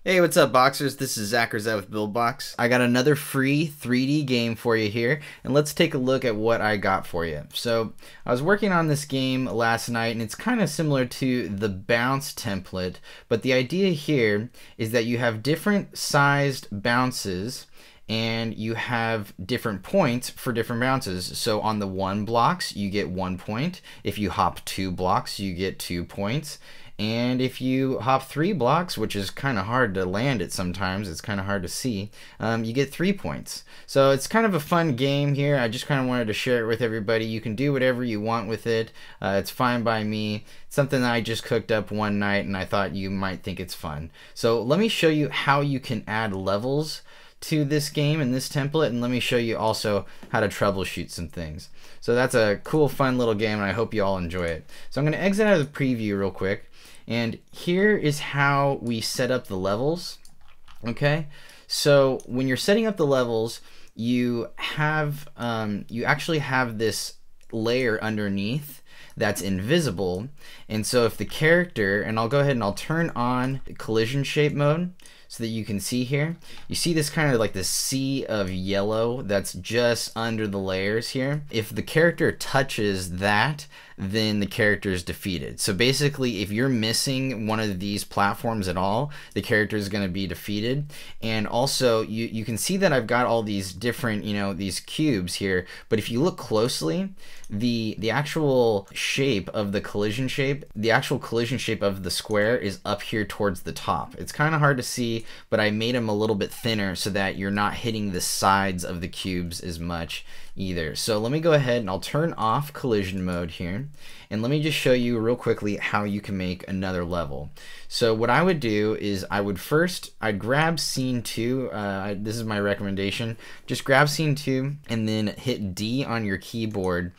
Hey, what's up, Boxers? This is Zach Rosette with Buildbox. I got another free 3D game for you here, and let's take a look at what I got for you. So, I was working on this game last night, and it's kind of similar to the bounce template, but the idea here is that you have different sized bounces, and you have different points for different bounces. So on the 1 blocks, you get 1 point. If you hop 2 blocks, you get 2 points. And if you hop 3 blocks, which is kind of hard to land it sometimes, it's kind of hard to see, you get 3 points. So it's kind of a fun game here. I just kind of wanted to share it with everybody. You can do whatever you want with it. It's fine by me. It's something that I just cooked up one night, and I thought you might think it's fun. So let me show you how you can add levels to this game and this template, and let me show you also how to troubleshoot some things. So that's a cool, fun little game, and I hope you all enjoy it. So I'm going to exit out of the preview real quick, and here is how we set up the levels. Okay, so when you're setting up the levels, you actually have this layer underneath that's invisible, and so if the character, and I'll go ahead and I'll turn on collision shape mode so that you can see here. You see this kind of like this sea of yellow that's just under the layers here. If the character touches that, then the character is defeated. So basically, if you're missing one of these platforms at all, the character is going to be defeated. And also, you can see that I've got all these different, these cubes here. But if you look closely, the actual shape of the collision shape, the actual collision shape of the square is up here towards the top. It's kind of hard to see, but I made them a little bit thinner so that you're not hitting the sides of the cubes as much either. So let me go ahead and I'll turn off collision mode here, and let me just show you real quickly how you can make another level. So what I would do is I'd grab scene 2. This is my recommendation. Just grab scene 2 and then hit D on your keyboard,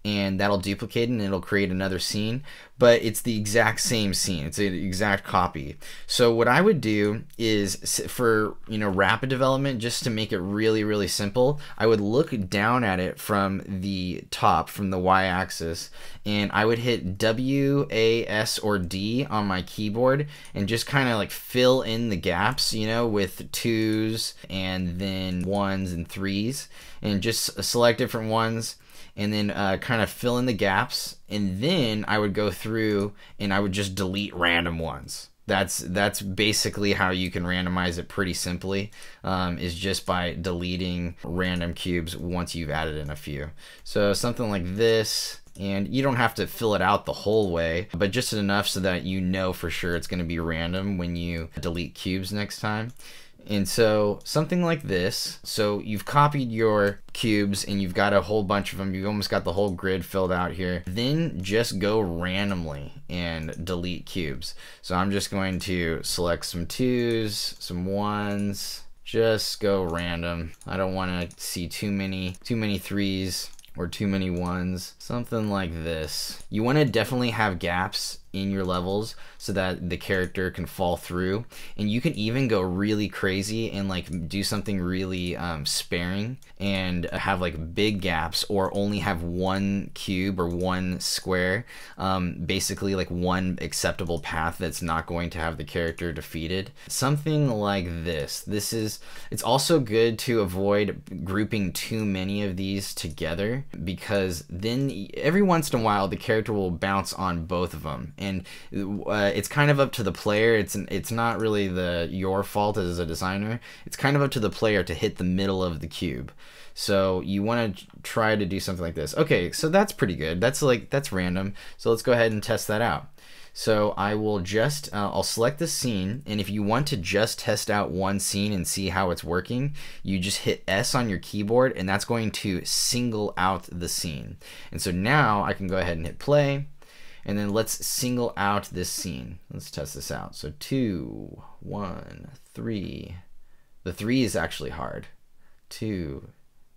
and that'll duplicate it and it'll create another scene, but it's the exact same scene. It's an exact copy. So what I would do is, for rapid development, just to make it really, really simple, I would look down at it from the top, from the y-axis, and I would hit W, A, S, or D on my keyboard and just kind of like fill in the gaps, with 2s and then 1s and 3s, and just select different ones, and then kind of fill in the gaps, and then I would go through and I would just delete random ones. That's basically how you can randomize it pretty simply, is just by deleting random cubes once you've added in a few. So something like this, and you don't have to fill it out the whole way, but just enough so that you know for sure it's going to be random when you delete cubes next time. And so something like this, so you've copied your cubes and you've got a whole bunch of them, you've almost got the whole grid filled out here, then just go randomly and delete cubes. So I'm just going to select some 2s, some 1s, just go random. I don't want to see too many 3s or too many 1s, something like this. You want to definitely have gaps in your levels so that the character can fall through, and you can even go really crazy and like do something really sparing and have like big gaps, or only have 1 cube or 1 square, basically like 1 acceptable path that's not going to have the character defeated. Something like this. It's also good to avoid grouping too many of these together, because then every once in a while the character will bounce on both of them, and it's kind of up to the player. It's not really your fault as a designer. It's kind of up to the player to hit the middle of the cube. So you want to try to do something like this. Okay, so that's pretty good. That's random. So let's go ahead and test that out. So I will just, I'll select the scene, and if you want to just test out one scene and see how it's working, you just hit S on your keyboard, and that's going to single out the scene. And so now I can go ahead and hit play, and then let's single out this scene. Let's test this out. So 2, 1, 3. The 3 is actually hard. 2,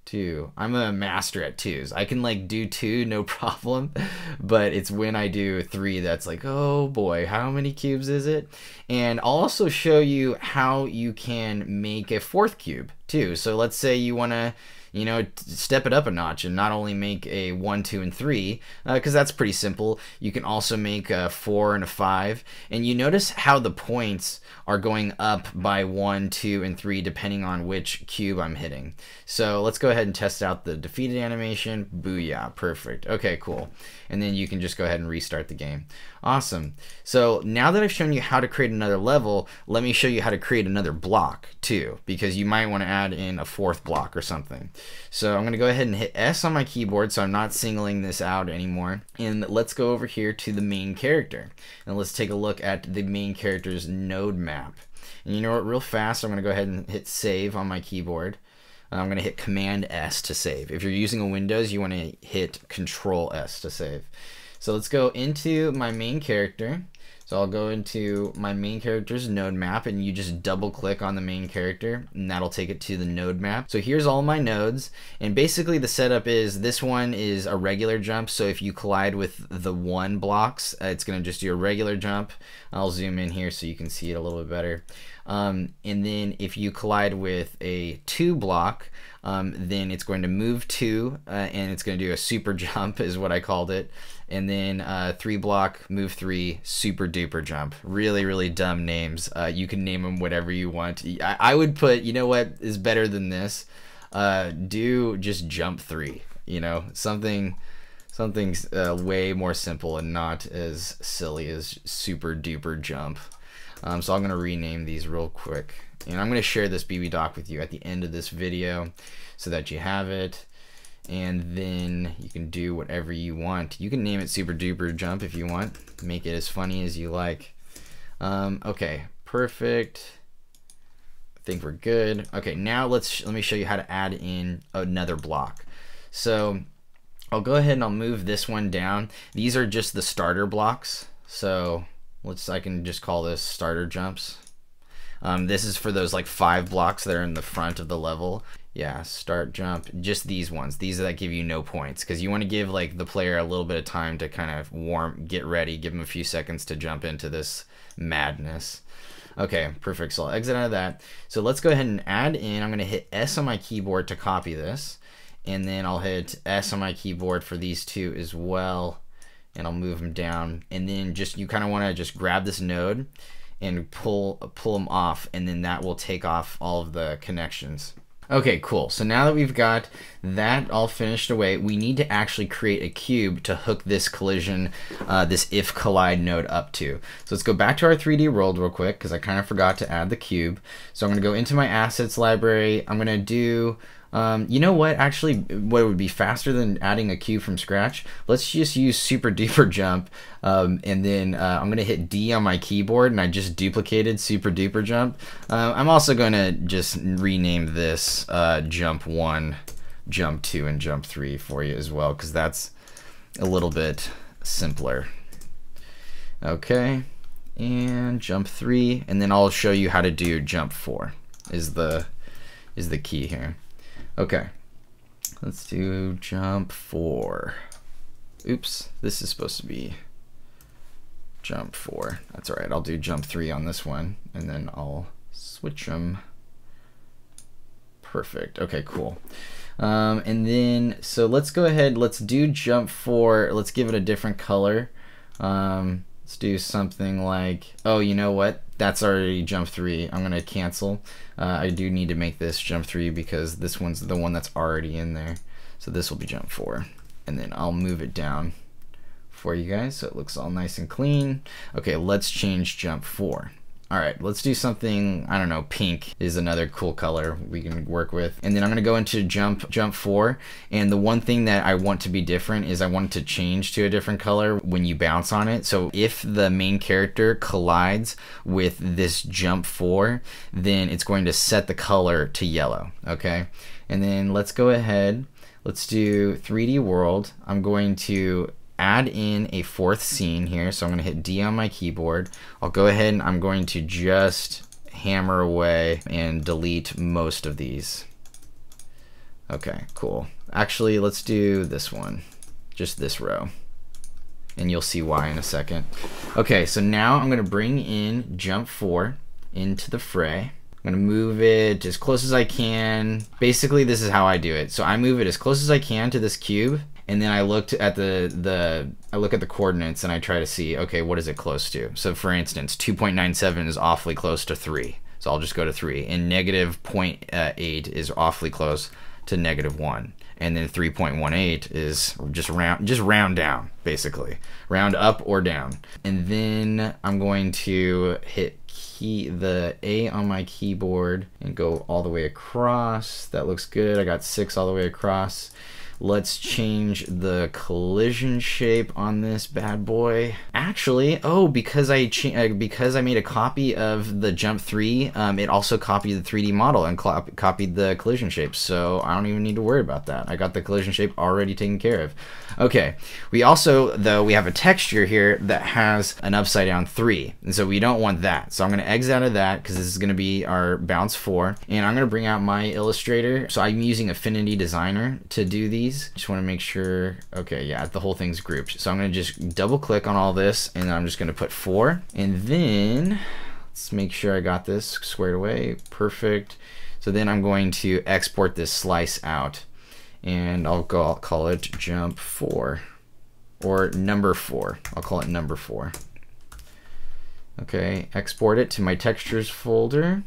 2. I'm a master at 2s. I can like do 2 no problem, but it's when I do 3 that's like, oh boy, how many cubes is it? And I'll also show you how you can make a 4th cube too. So let's say you want to you know, step it up a notch and not only make a 1, 2, and 3, because that's pretty simple. You can also make a 4 and a 5, and you notice how the points are going up by 1, 2, and 3 depending on which cube I'm hitting. So let's go ahead and test out the defeated animation. Booyah, perfect. Okay, cool. And then you can just go ahead and restart the game. Awesome. So now that I've shown you how to create another level, let me show you how to create another block too, because you might want to add in a 4th block or something. So I'm going to go ahead and hit S on my keyboard so I'm not singling this out anymore. And let's go over here to the main character. And let's take a look at the main character's node map. And you know what, real fast, I'm going to go ahead and hit save on my keyboard. I'm going to hit Command S to save. If you're using a Windows, you want to hit Control S to save. So let's go into my main character. So I'll go into my main character's node map, and you just double click on the main character and that'll take it to the node map. So here's all my nodes, and basically the setup is this one is a regular jump. So if you collide with the 1 blocks, it's going to just do a regular jump. I'll zoom in here so you can see it a little bit better. And then if you collide with a 2 block, then it's going to move 2 and it's going to do a super jump is what I called it. And then 3 block, move 3, super duper jump. Really, really dumb names. You can name them whatever you want. I would put, you know what is better than this? Do just jump 3. You know, something's way more simple and not as silly as super duper jump. So I'm going to rename these real quick. And I'm going to share this BB doc with you at the end of this video so that you have it. And then you can do whatever you want. You can name it super duper jump if you want. Make it as funny as you like. Okay, perfect. I think we're good. Okay, now let me show you how to add in another block. So I'll go ahead and I'll move this one down. These are just the starter blocks. So I can just call this starter jumps. This is for those like 5 blocks that are in the front of the level. Yeah, start jump, just these ones. These that give you no points, because you want to give like the player a little bit of time to kind of get ready, give them a few seconds to jump into this madness. Okay, perfect. So I'll exit out of that. So let's go ahead and add in. I'm going to hit S on my keyboard to copy this, and then I'll hit S on my keyboard for these 2 as well, and I'll move them down. And then you kind of want to just grab this node and pull them off, and then that will take off all of the connections. Okay, cool. So now that we've got that all finished away, we need to actually create a cube to hook this collision, this if collide node up to. So let's go back to our 3D world real quick, because I kind of forgot to add the cube. So I'm going to go into my assets library. I'm going to do, you know what, actually, what would be faster than adding a cube from scratch? Let's just use super duper jump, and then I'm going to hit D on my keyboard, and I just duplicated super duper jump. I'm also going to just rename this jump 1, jump 2, and jump 3 for you as well, because that's a little bit simpler. Okay, and jump 3, and then I'll show you how to do jump 4 is the key here. Okay, let's do jump 4. Oops, this is supposed to be jump 4. That's all right. I'll do jump 3 on this one, and then I'll switch them. Perfect. Okay, cool. And then, so let's go ahead. Let's do jump 4. Let's give it a different color. Let's do something like, oh, you know what? That's already jump 3. I'm going to cancel. I do need to make this jump 3 because this one's the one that's already in there. So this will be jump 4. And then I'll move it down for you guys so it looks all nice and clean. Okay, let's change jump 4. All right, let's do something, I don't know, pink is another cool color we can work with. And then I'm gonna go into jump 4. And the one thing that I want to be different is I want it to change to a different color when you bounce on it. So if the main character collides with this jump 4, then it's going to set the color to yellow, okay? And then let's go ahead, let's do 3D world. I'm going to add in a 4th scene here. So I'm going to hit D on my keyboard. I'll go ahead and I'm going to just hammer away and delete most of these. Okay, cool. Actually, let's do this one, just this row. And you'll see why in a second. Okay, so now I'm going to bring in jump 4 into the fray. I'm gonna move it as close as I can. Basically, this is how I do it. So I move it as close as I can to this cube, and then I looked at I look at the coordinates and I try to see, okay, what is it close to? So for instance, 2.97 is awfully close to 3. So I'll just go to 3. And negative 0.8 is awfully close to negative 1. And then 3.18 is just round down, basically. Round up or down. And then I'm going to hit the A on my keyboard and go all the way across. That looks good. I got 6 all the way across. Let's change the collision shape on this bad boy. Actually, oh, because I made a copy of the jump 3, it also copied the 3D model and copied the collision shape. So I don't even need to worry about that. I got the collision shape already taken care of. Okay, we also, though, we have a texture here that has an upside down 3, and so we don't want that. So I'm gonna exit out of that because this is gonna be our bounce 4, and I'm gonna bring out my Illustrator. So I'm using Affinity Designer to do these. Just wanna make sure, okay, yeah, the whole thing's grouped. So I'm gonna just double click on all this, and I'm just gonna put 4, and then let's make sure I got this squared away, perfect. So then I'm going to export this slice out. And I'll call it jump 4 or number 4. I'll call it number 4. Okay, export it to my textures folder.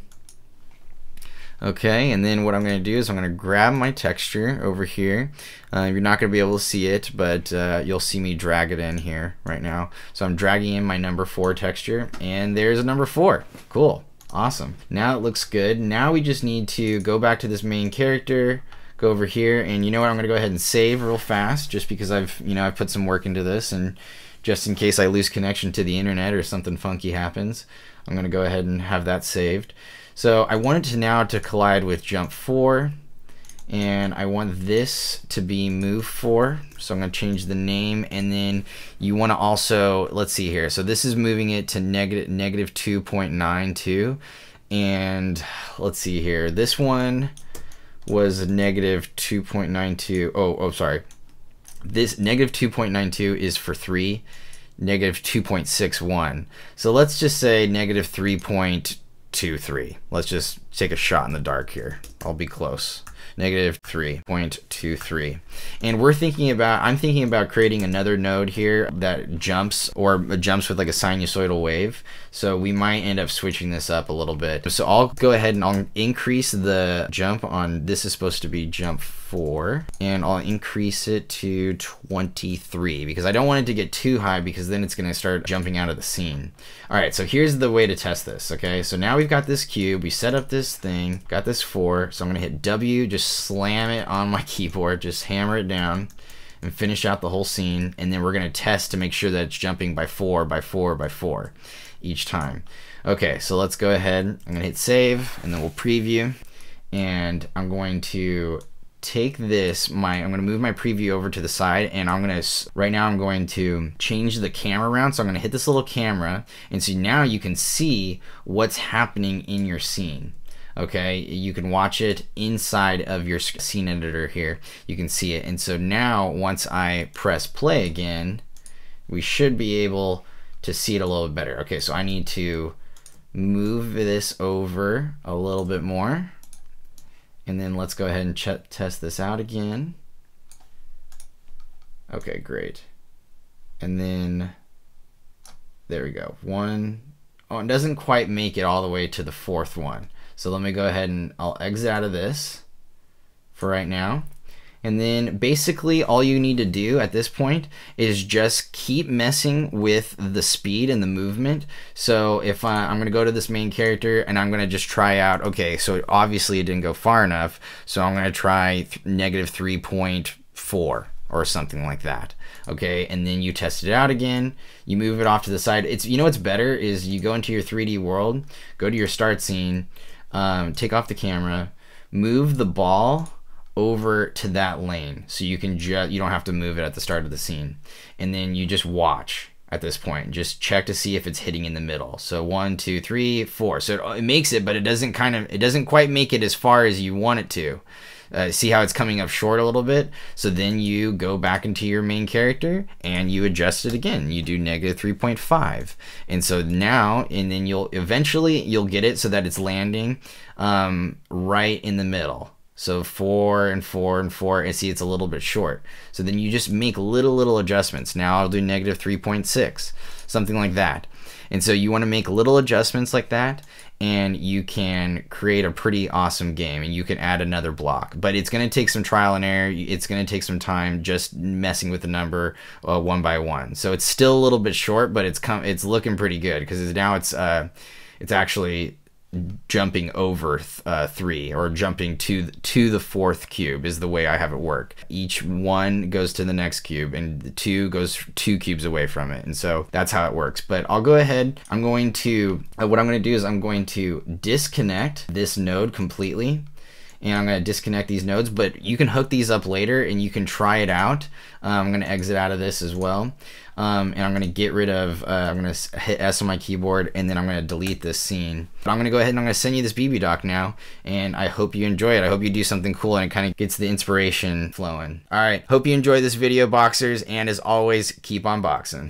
Okay, and then what I'm going to do is I'm going to grab my texture over here. You're not going to be able to see it, but you'll see me drag it in here right now. So I'm dragging in my number 4 texture, and there's a number 4. Cool, awesome. Now it looks good. Now we just need to go back to this main character, go over here, and you know what, I'm gonna go ahead and save real fast just because I've put some work into this, and just in case I lose connection to the internet or something funky happens, I'm gonna go ahead and have that saved. So I want it to now to collide with jump 4, and I want this to be move 4, so I'm gonna change the name, and then you want to also, let's see here, so this is moving it to negative 2.92, and let's see here, this one was negative 2.92. Oh, sorry. This negative 2.92 is for 3, negative 2.61. So let's just say negative 3.23. Let's just take a shot in the dark here. I'll be close. Negative 3.23. And I'm thinking about creating another node here that jumps with like a sinusoidal wave. So we might end up switching this up a little bit. So I'll go ahead and I'll increase the jump on, this is supposed to be jump 4, and I'll increase it to 23 because I don't want it to get too high because then it's going to start jumping out of the scene. All right, so here's the way to test this. Okay, so now we've got this cube, we set up this thing, got this 4, so I'm going to hit W, just slam it on my keyboard, just hammer it down and finish out the whole scene, and then we're going to test to make sure that it's jumping by 4 by 4 by 4 each time. Okay, so let's go ahead, I'm going to hit save, and then we'll preview, and I'm going to take this, I'm going to move my preview over to the side, and right now I'm going to change the camera around, so I'm going to hit this little camera, and so now you can see what's happening in your scene. Okay, you can watch it inside of your scene editor here, you can see it, and so now once I press play again, we should be able to see it a little bit better. Okay, so I need to move this over a little bit more. And then let's go ahead and test this out again. Okay, great. And then, there we go. Oh, it doesn't quite make it all the way to the 4th one. So let me go ahead and I'll exit out of this for right now. And then basically all you need to do at this point is just keep messing with the speed and the movement. So if I'm going to go to this main character and I'm going to just try out, okay, so obviously it didn't go far enough, so I'm going to try negative 3.4 or something like that. Okay, and then you test it out again, you move it off to the side. You know what's better is you go into your 3D world, go to your start scene, take off the camera, move the ball over to that lane, so you don't have to move it at the start of the scene, and then you just watch at this point. Just check to see if it's hitting in the middle. So 1, 2, 3, 4. So it makes it, but it doesn't quite make it as far as you want it to. see how it's coming up short a little bit? So then you go back into your main character and you adjust it again. You do negative 3.5. And so now, and then you'll get it so that it's landing right in the middle. So 4 and 4 and 4, and see it's a little bit short. So then you just make little adjustments. Now I'll do negative 3.6, something like that. And so you want to make little adjustments like that, and you can create a pretty awesome game, and you can add another block. But it's going to take some trial and error. It's going to take some time just messing with the number one by one. So it's still a little bit short, but it's looking pretty good, because now it's actually jumping over 3, or jumping to the 4th cube is the way I have it work. Each 1 goes to the next cube, and the 2 goes 2 cubes away from it, and so that's how it works. But I'll go ahead, what I'm going to do is I'm going to disconnect this node completely, and I'm going to disconnect these nodes, but you can hook these up later and you can try it out. I'm going to exit out of this as well. And I'm going to get rid of, I'm going to hit S on my keyboard, and then I'm going to delete this scene. But I'm going to go ahead and I'm going to send you this BB doc now, and I hope you enjoy it. I hope you do something cool and it kind of gets the inspiration flowing. All right, hope you enjoy this video, boxers, and as always, keep on boxing.